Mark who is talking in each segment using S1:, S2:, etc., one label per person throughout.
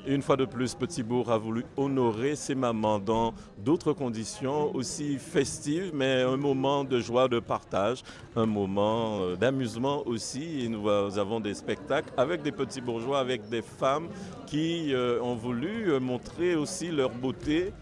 S1: Une fois de plus, Petit-Bourg a voulu honorer ses mamans dans d'autres conditions aussi festives, mais un moment de joie, de partage, un moment d'amusement aussi. Et nous avons des spectacles avec des petits bourgeois, avec des femmes qui ont voulu montrer aussi leur beauté.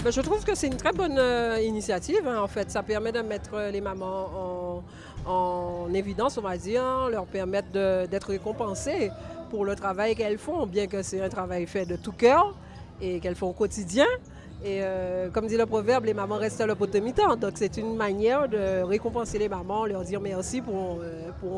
S2: Ben, je trouve que c'est une très bonne initiative, hein, en fait. Ça permet de mettre les mamans en évidence, on va dire, leur permettre d'être récompensées pour le travail qu'elles font, bien que c'est un travail fait de tout cœur et qu'elles font au quotidien. Et comme dit le proverbe, les mamans restent là pour demi-temps. Donc c'est une manière de récompenser les mamans, leur dire merci pour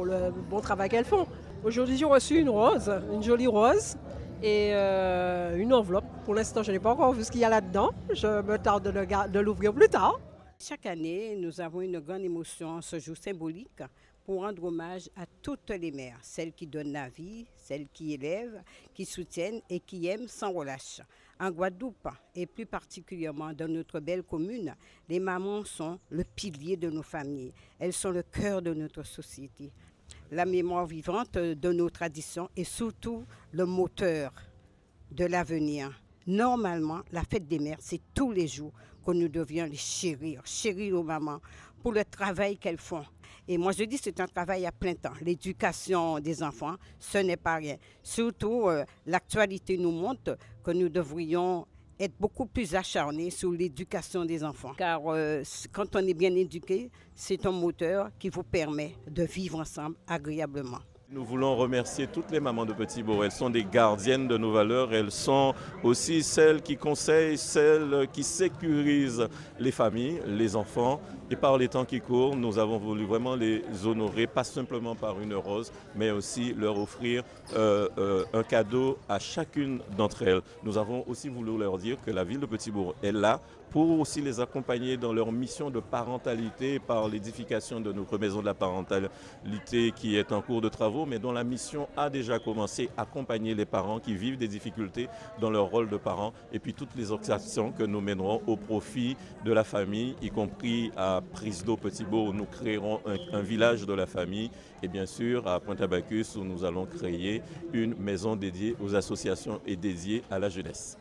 S2: le bon travail qu'elles font. Aujourd'hui, j'ai reçu une rose, une jolie rose, et une enveloppe. Pour l'instant, je n'ai pas encore vu ce qu'il y a là-dedans. Je me tarde de l'ouvrir plus tard.
S3: Chaque année, nous avons une grande émotion, ce jour symbolique, pour rendre hommage à toutes les mères, celles qui donnent la vie, celles qui élèvent, qui soutiennent et qui aiment sans relâche. En Guadeloupe, et plus particulièrement dans notre belle commune, les mamans sont le pilier de nos familles. Elles sont le cœur de notre société, la mémoire vivante de nos traditions et surtout le moteur de l'avenir. Normalement, la fête des mères, c'est tous les jours que nous devions les chérir nos mamans pour le travail qu'elles font. Et moi, je dis que c'est un travail à plein temps. L'éducation des enfants, ce n'est pas rien. Surtout, l'actualité nous montre que nous devrions être beaucoup plus acharnés sur l'éducation des enfants. Car quand on est bien éduqué, c'est un moteur qui vous permet de vivre ensemble agréablement.
S1: Nous voulons remercier toutes les mamans de Petit-Bourg. Elles sont des gardiennes de nos valeurs. Elles sont aussi celles qui conseillent, celles qui sécurisent les familles, les enfants. Et par les temps qui courent, nous avons voulu vraiment les honorer, pas simplement par une rose, mais aussi leur offrir un cadeau à chacune d'entre elles. Nous avons aussi voulu leur dire que la ville de Petit-Bourg est là pour aussi les accompagner dans leur mission de parentalité par l'édification de notre maison de la parentalité qui est en cours de travaux, mais dont la mission a déjà commencé, accompagner les parents qui vivent des difficultés dans leur rôle de parents et puis toutes les actions que nous mènerons au profit de la famille, y compris à Prise d'eau Petit-Bourg où nous créerons un village de la famille et bien sûr à Pointe-à-Bacchus où nous allons créer une maison dédiée aux associations et dédiée à la jeunesse.